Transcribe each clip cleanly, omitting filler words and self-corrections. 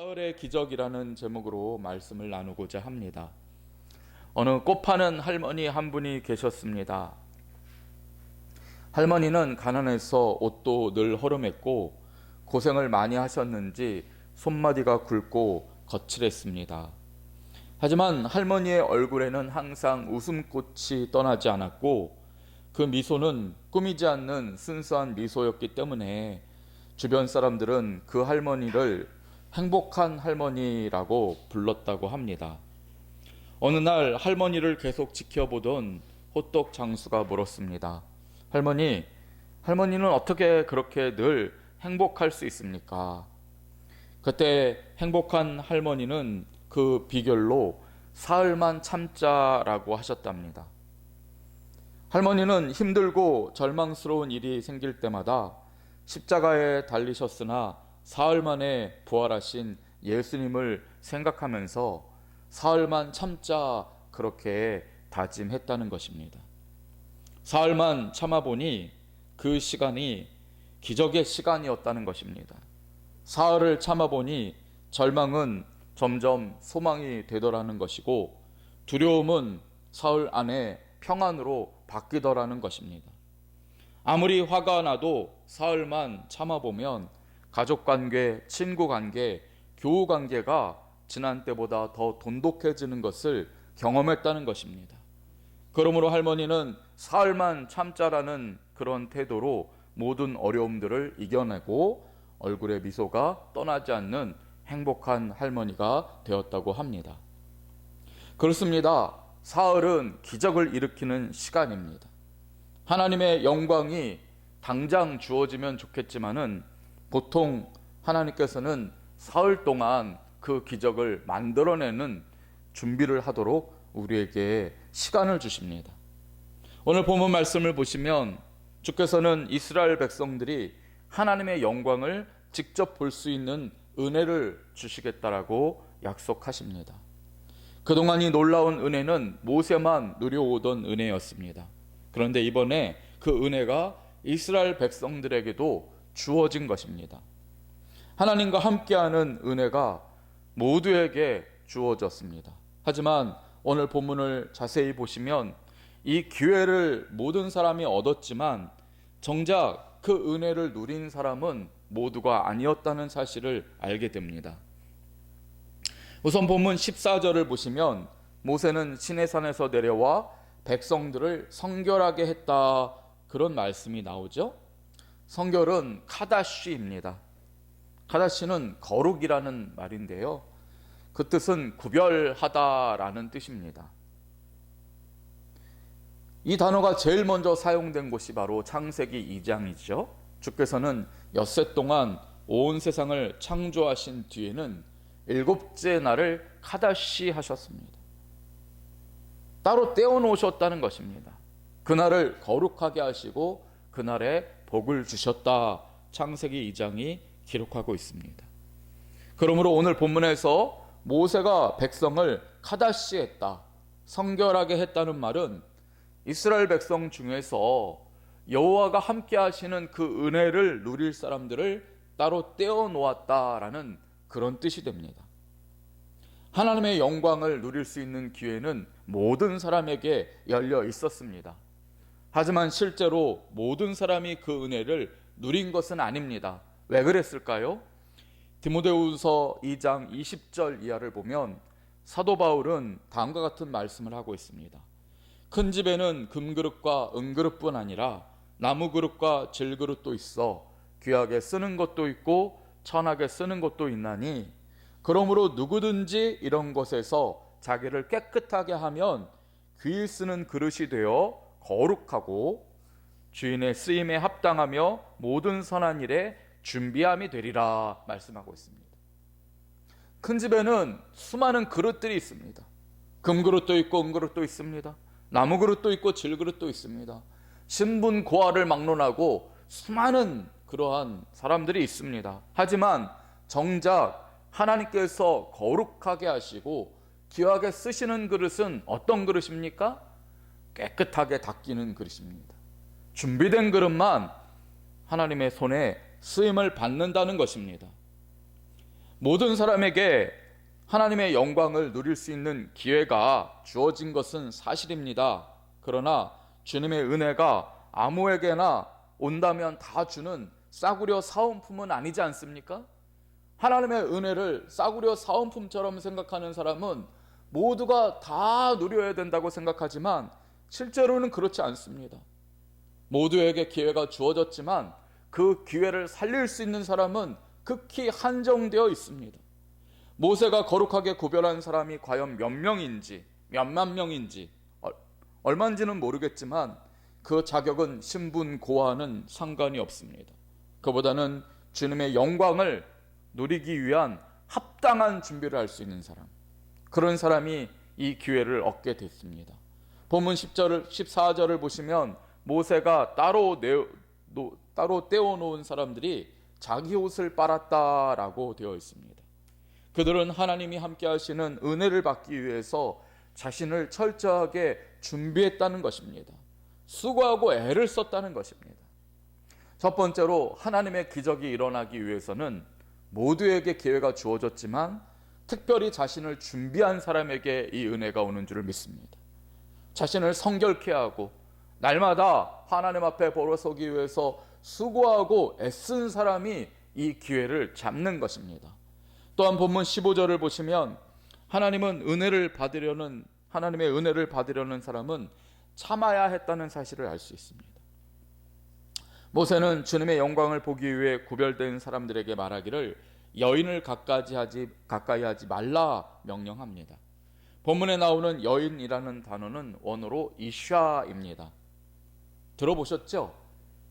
사흘의 기적이라는 제목으로 말씀을 나누고자 합니다. 어느 꽃 파는 할머니 한 분이 계셨습니다. 할머니는 가난해서 옷도 늘 허름했고 고생을 많이 하셨는지 손마디가 굵고 거칠했습니다. 하지만 할머니의 얼굴에는 항상 웃음꽃이 떠나지 않았고 그 미소는 꾸미지 않는 순수한 미소였기 때문에 주변 사람들은 그 할머니를 행복한 할머니라고 불렀다고 합니다. 어느 날 할머니를 계속 지켜보던 호떡 장수가 물었습니다. 할머니는 어떻게 그렇게 늘 행복할 수 있습니까? 그때 행복한 할머니는 그 비결로 사흘만 참자라고 하셨답니다. 할머니는 힘들고 절망스러운 일이 생길 때마다 십자가에 달리셨으나 사흘 만에 부활하신 예수님을 생각하면서 사흘만 참자 그렇게 다짐했다는 것입니다. 사흘만 참아보니 그 시간이 기적의 시간이었다는 것입니다. 사흘을 참아보니 절망은 점점 소망이 되더라는 것이고 두려움은 사흘 안에 평안으로 바뀌더라는 것입니다. 아무리 화가 나도 사흘만 참아보면 가족관계, 친구관계, 교우관계가 지난 때보다 더 돈독해지는 것을 경험했다는 것입니다. 그러므로 할머니는 사흘만 참자라는 그런 태도로 모든 어려움들을 이겨내고 얼굴에 미소가 떠나지 않는 행복한 할머니가 되었다고 합니다. 그렇습니다. 사흘은 기적을 일으키는 시간입니다. 하나님의 영광이 당장 주어지면 좋겠지만은 보통 하나님께서는 사흘 동안 그 기적을 만들어내는 준비를 하도록 우리에게 시간을 주십니다. 오늘 본문 말씀을 보시면 주께서는 이스라엘 백성들이 하나님의 영광을 직접 볼 수 있는 은혜를 주시겠다라고 약속하십니다. 그동안 이 놀라운 은혜는 모세만 누려오던 은혜였습니다. 그런데 이번에 그 은혜가 이스라엘 백성들에게도 주어진 것입니다. 하나님과 함께하는 은혜가 모두에게 주어졌습니다. 하지만 오늘 본문을 자세히 보시면 이 기회를 모든 사람이 얻었지만 정작 그 은혜를 누린 사람은 모두가 아니었다는 사실을 알게 됩니다. 우선 본문 14절을 보시면 모세는 시내산에서 내려와 백성들을 성결하게 했다 그런 말씀이 나오죠. 성결은 카다시입니다. 카다시는 거룩이라는 말인데요. 그 뜻은 구별하다라는 뜻입니다. 이 단어가 제일 먼저 사용된 곳이 바로 창세기 2장이죠. 주께서는 엿새 동안 온 세상을 창조하신 뒤에는 일곱째 날을 카다시 하셨습니다. 따로 떼어놓으셨다는 것입니다. 그날을 거룩하게 하시고 그날에 복을 주셨다. 창세기 2장이 기록하고 있습니다. 그러므로 오늘 본문에서 모세가 백성을 카다시 했다, 성결하게 했다는 말은 이스라엘 백성 중에서 여호와가 함께 하시는 그 은혜를 누릴 사람들을 따로 떼어놓았다라는 그런 뜻이 됩니다. 하나님의 영광을 누릴 수 있는 기회는 모든 사람에게 열려 있었습니다. 하지만 실제로 모든 사람이 그 은혜를 누린 것은 아닙니다. 왜 그랬을까요? 디모데후서 2장 20절 이하를 보면 사도 바울은 다음과 같은 말씀을 하고 있습니다. 큰 집에는 금그릇과 은그릇뿐 아니라 나무그릇과 질그릇도 있어 귀하게 쓰는 것도 있고 천하게 쓰는 것도 있나니 그러므로 누구든지 이런 것에서 자기를 깨끗하게 하면 귀히 쓰는 그릇이 되어 거룩하고 주인의 쓰임에 합당하며 모든 선한 일에 준비함이 되리라 말씀하고 있습니다. 큰 집에는 수많은 그릇들이 있습니다. 금그릇도 있고 은그릇도 있습니다. 나무그릇도 있고 질그릇도 있습니다. 신분 고하를 막론하고 수많은 그러한 사람들이 있습니다. 하지만 정작 하나님께서 거룩하게 하시고 귀하게 쓰시는 그릇은 어떤 그릇입니까? 깨끗하게 닦이는 그릇입니다. 준비된 그릇만 하나님의 손에 쓰임을 받는다는 것입니다. 모든 사람에게 하나님의 영광을 누릴 수 있는 기회가 주어진 것은 사실입니다. 그러나 주님의 은혜가 아무에게나 온다면 다 주는 싸구려 사은품은 아니지 않습니까? 하나님의 은혜를 싸구려 사은품처럼 생각하는 사람은 모두가 다 누려야 된다고 생각하지만 실제로는 그렇지 않습니다. 모두에게 기회가 주어졌지만 그 기회를 살릴 수 있는 사람은 극히 한정되어 있습니다. 모세가 거룩하게 구별한 사람이 과연 몇 명인지, 몇만 명인지 얼마인지는 모르겠지만 그 자격은 신분고와는 상관이 없습니다. 그보다는 주님의 영광을 누리기 위한 합당한 준비를 할 수 있는 사람, 그런 사람이 이 기회를 얻게 됐습니다. 본문 10절, 14절을 보시면 모세가 따로 떼어놓은 사람들이 자기 옷을 빨았다라고 되어 있습니다. 그들은 하나님이 함께 하시는 은혜를 받기 위해서 자신을 철저하게 준비했다는 것입니다. 수고하고 애를 썼다는 것입니다. 첫 번째로 하나님의 기적이 일어나기 위해서는 모두에게 기회가 주어졌지만 특별히 자신을 준비한 사람에게 이 은혜가 오는 줄을 믿습니다. 자신을 성결케 하고 날마다 하나님 앞에 벌어서기 위해서 수고하고 애쓴 사람이 이 기회를 잡는 것입니다. 또한 본문 15절을 보시면 하나님의 은혜를 받으려는 사람은 참아야 했다는 사실을 알 수 있습니다. 모세는 주님의 영광을 보기 위해 구별된 사람들에게 말하기를 여인을 가까이 하지 말라 명령합니다. 본문에 나오는 여인이라는 단어는 원어로 이샤입니다. 들어보셨죠?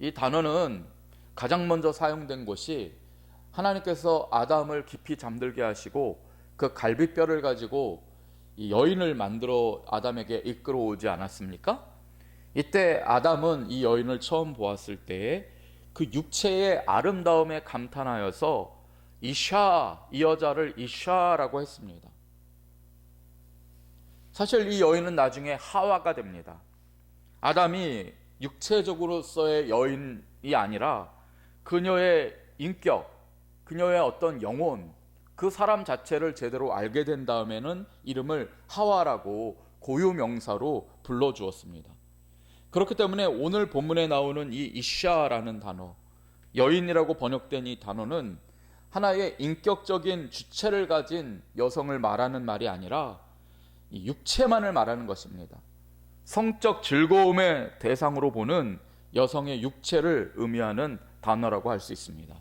이 단어는 가장 먼저 사용된 것이 하나님께서 아담을 깊이 잠들게 하시고 그 갈비뼈를 가지고 이 여인을 만들어 아담에게 이끌어 오지 않았습니까? 이때 아담은 이 여인을 처음 보았을 때에 그 육체의 아름다움에 감탄하여서 이샤, 이 여자를 이샤라고 했습니다. 사실 이 여인은 나중에 하와가 됩니다. 아담이 육체적으로서의 여인이 아니라 그녀의 인격, 그녀의 어떤 영혼, 그 사람 자체를 제대로 알게 된 다음에는 이름을 하와라고 고유명사로 불러주었습니다. 그렇기 때문에 오늘 본문에 나오는 이 이샤라는 단어, 여인이라고 번역된 이 단어는 하나의 인격적인 주체를 가진 여성을 말하는 말이 아니라 이 육체만을 말하는 것입니다. 성적 즐거움의 대상으로 보는 여성의 육체를 의미하는 단어라고 할 수 있습니다.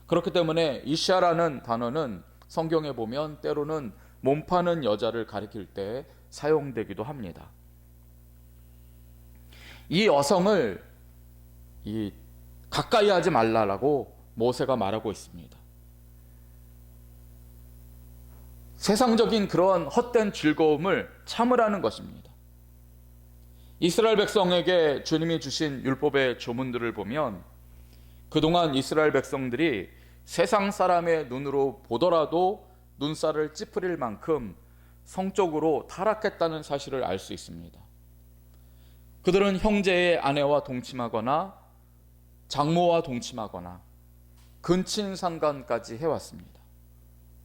그렇기 때문에 이샤라는 단어는 성경에 보면 때로는 몸 파는 여자를 가리킬 때 사용되기도 합니다. 이 여성을 가까이 하지 말라라고 모세가 말하고 있습니다. 세상적인 그런 헛된 즐거움을 참으라는 것입니다. 이스라엘 백성에게 주님이 주신 율법의 조문들을 보면 그동안 이스라엘 백성들이 세상 사람의 눈으로 보더라도 눈살을 찌푸릴 만큼 성적으로 타락했다는 사실을 알 수 있습니다. 그들은 형제의 아내와 동침하거나 장모와 동침하거나 근친상간까지 해왔습니다.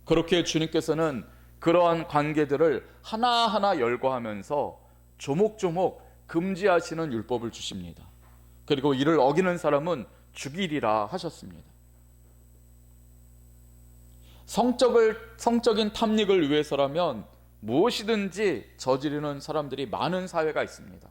그렇게 주님께서는 그러한 관계들을 하나하나 열거하면서 조목조목 금지하시는 율법을 주십니다. 그리고 이를 어기는 사람은 죽이리라 하셨습니다. 성적인 탐닉을 위해서라면 무엇이든지 저지르는 사람들이 많은 사회가 있습니다.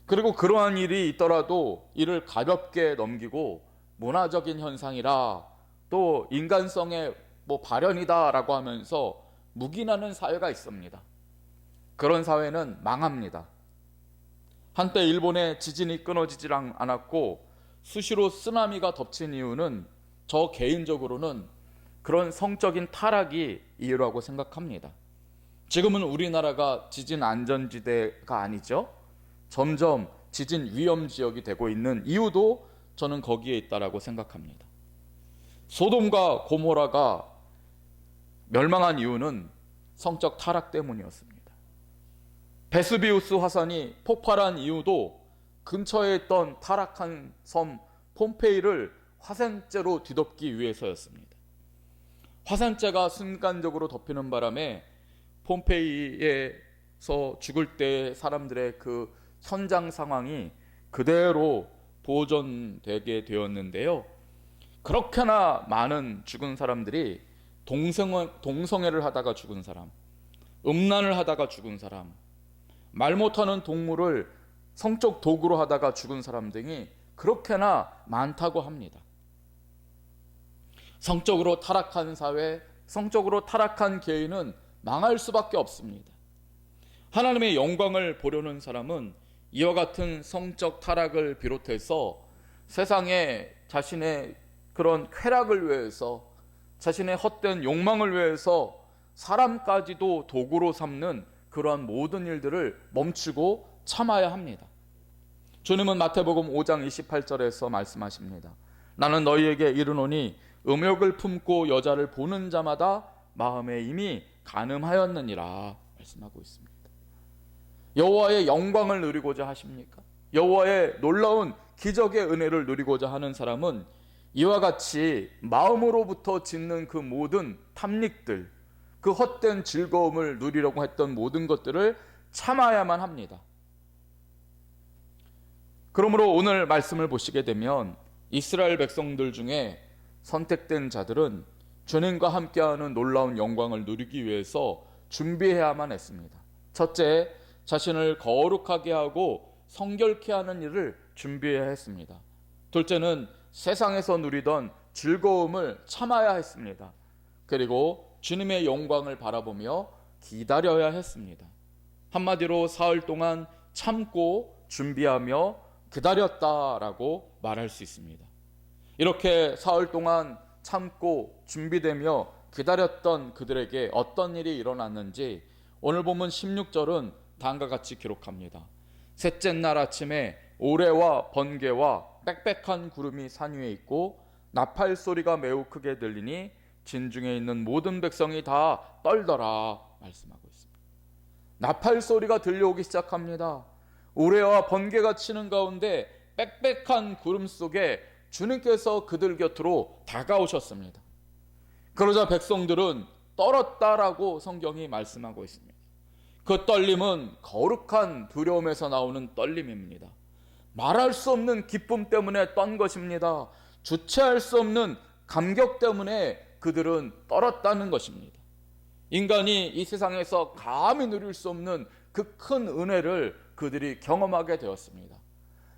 그리고 그러한 일이 있더라도 이를 가볍게 넘기고 문화적인 현상이라 또 인간성의 발현이다라고 하면서 묵인하는 사회가 있습니다. 그런 사회는 망합니다. 한때 일본의 지진이 끊어지질 않았고 수시로 쓰나미가 덮친 이유는 저 개인적으로는 그런 성적인 타락이 이유라고 생각합니다. 지금은 우리나라가 지진 안전지대가 아니죠. 점점 지진 위험 지역이 되고 있는 이유도 저는 거기에 있다라고 생각합니다. 소돔과 고모라가 멸망한 이유는 성적 타락 때문이었습니다. 베스비우스 화산이 폭발한 이유도 근처에 있던 타락한 섬 폼페이를 화산재로 뒤덮기 위해서였습니다. 화산재가 순간적으로 덮이는 바람에 폼페이에서 죽을 때 사람들의 그 현장 상황이 그대로 보존되게 되었는데요. 그렇게나 많은 죽은 사람들이 동성애를 하다가 죽은 사람, 음란을 하다가 죽은 사람, 말 못하는 동물을 성적 도구로 하다가 죽은 사람 등이 그렇게나 많다고 합니다. 성적으로 타락한 사회, 성적으로 타락한 개인은 망할 수밖에 없습니다. 하나님의 영광을 보려는 사람은 이와 같은 성적 타락을 비롯해서 세상에 자신의 그런 쾌락을 위해서, 자신의 헛된 욕망을 위해서 사람까지도 도구로 삼는 그러한 모든 일들을 멈추고 참아야 합니다. 주님은 마태복음 5장 28절에서 말씀하십니다. 나는 너희에게 이르노니 음욕을 품고 여자를 보는 자마다 마음에 이미 간음하였느니라 말씀하고 있습니다. 여호와의 영광을 누리고자 하십니까? 여호와의 놀라운 기적의 은혜를 누리고자 하는 사람은 이와 같이 마음으로부터 짓는 그 모든 탐닉들, 그 헛된 즐거움을 누리려고 했던 모든 것들을 참아야만 합니다. 그러므로 오늘 말씀을 보시게 되면 이스라엘 백성들 중에 선택된 자들은 주님과 함께하는 놀라운 영광을 누리기 위해서 준비해야만 했습니다. 첫째, 자신을 거룩하게 하고 성결케 하는 일을 준비해야 했습니다. 둘째는 세상에서 누리던 즐거움을 참아야 했습니다. 그리고 주님의 영광을 바라보며 기다려야 했습니다. 한마디로 사흘 동안 참고 준비하며 기다렸다라고 말할 수 있습니다. 이렇게 사흘 동안 참고 준비되며 기다렸던 그들에게 어떤 일이 일어났는지 오늘 본문 16절은 다음과 같이 기록합니다. 셋째 날 아침에 오레와 번개와 빽빽한 구름이 산 위에 있고 나팔 소리가 매우 크게 들리니 진중에 있는 모든 백성이 다 떨더라 말씀하고 있습니다. 나팔 소리가 들려오기 시작합니다. 오레와 번개가 치는 가운데 빽빽한 구름 속에 주님께서 그들 곁으로 다가오셨습니다. 그러자 백성들은 떨었다라고 성경이 말씀하고 있습니다. 그 떨림은 거룩한 두려움에서 나오는 떨림입니다. 말할 수 없는 기쁨 때문에 떤 것입니다. 주체할 수 없는 감격 때문에 그들은 떨었다는 것입니다. 인간이 이 세상에서 감히 누릴 수 없는 그 큰 은혜를 그들이 경험하게 되었습니다.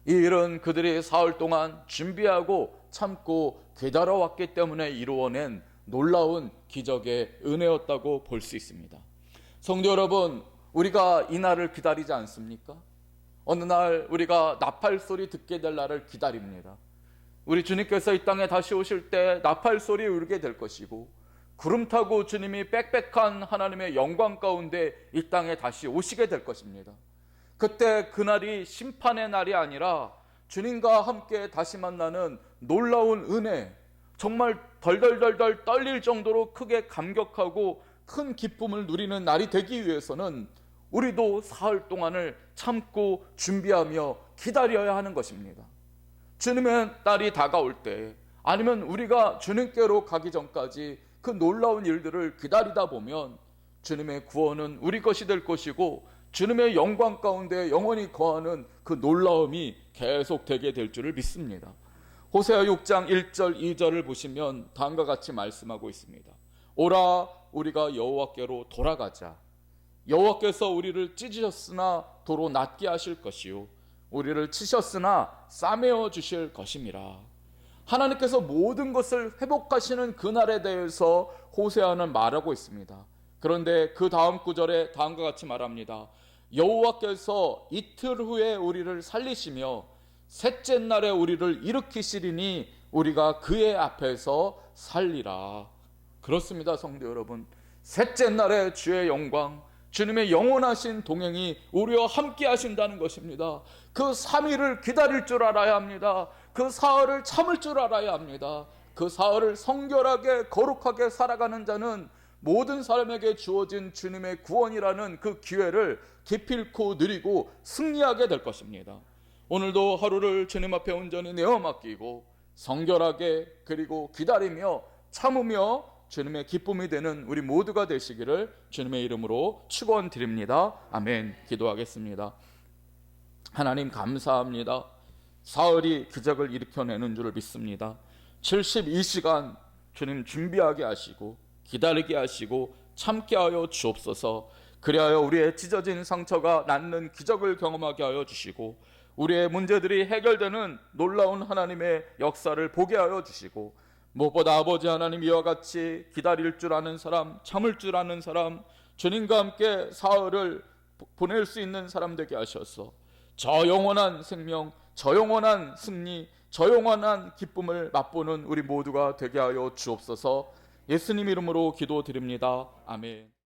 이 일은 그들이 사흘 동안 준비하고 참고 기다려왔기 때문에 이루어낸 놀라운 기적의 은혜였다고 볼 수 있습니다. 성도 여러분, 우리가 이 날을 기다리지 않습니까? 어느 날 우리가 나팔 소리 듣게 될 날을 기다립니다. 우리 주님께서 이 땅에 다시 오실 때 나팔 소리 울게 될 것이고 구름 타고 주님이 빽빽한 하나님의 영광 가운데 이 땅에 다시 오시게 될 것입니다. 그때 그날이 심판의 날이 아니라 주님과 함께 다시 만나는 놀라운 은혜, 정말 덜덜덜덜 떨릴 정도로 크게 감격하고 큰 기쁨을 누리는 날이 되기 위해서는 우리도 사흘 동안을 참고 준비하며 기다려야 하는 것입니다. 주님의 날이 다가올 때, 아니면 우리가 주님께로 가기 전까지 그 놀라운 일들을 기다리다 보면 주님의 구원은 우리 것이 될 것이고 주님의 영광 가운데 영원히 거하는 그 놀라움이 계속되게 될 줄을 믿습니다. 호세아 6장 1절 2절을 보시면 다음과 같이 말씀하고 있습니다. 오라 우리가 여호와께로 돌아가자. 여호와께서 우리를 찢으셨으나 도로 낫게 하실 것이요 우리를 치셨으나 싸매어 주실 것임이라. 하나님께서 모든 것을 회복하시는 그날에 대해서 호세아는 말하고 있습니다. 그런데 그 다음 구절에 다음과 같이 말합니다. 여호와께서 이틀 후에 우리를 살리시며 셋째 날에 우리를 일으키시리니 우리가 그의 앞에서 살리라. 그렇습니다, 성도 여러분. 셋째 날에 주의 영광, 주님의 영원하신 동행이 우리와 함께 하신다는 것입니다. 그 3일을 기다릴 줄 알아야 합니다. 그 사흘을 참을 줄 알아야 합니다. 그 사흘을 성결하게 거룩하게 살아가는 자는 모든 사람에게 주어진 주님의 구원이라는 그 기회를 기필코 누리고 승리하게 될 것입니다. 오늘도 하루를 주님 앞에 온전히 내어 맡기고 성결하게 그리고 기다리며 참으며 주님의 기쁨이 되는 우리 모두가 되시기를 주님의 이름으로 축원드립니다. 아멘. 기도하겠습니다. 하나님 감사합니다. 사흘이 기적을 일으켜내는 줄을 믿습니다. 72시간 주님 준비하게 하시고 기다리게 하시고 참게 하여 주옵소서. 그리하여 우리의 찢어진 상처가 낫는 기적을 경험하게 하여 주시고 우리의 문제들이 해결되는 놀라운 하나님의 역사를 보게 하여 주시고 무엇보다 아버지 하나님 이와 같이 기다릴 줄 아는 사람, 참을 줄 아는 사람, 주님과 함께 사흘을 보낼 수 있는 사람 되게 하셔서 저 영원한 생명, 저 영원한 승리, 저 영원한 기쁨을 맛보는 우리 모두가 되게 하여 주옵소서. 예수님 이름으로 기도드립니다. 아멘.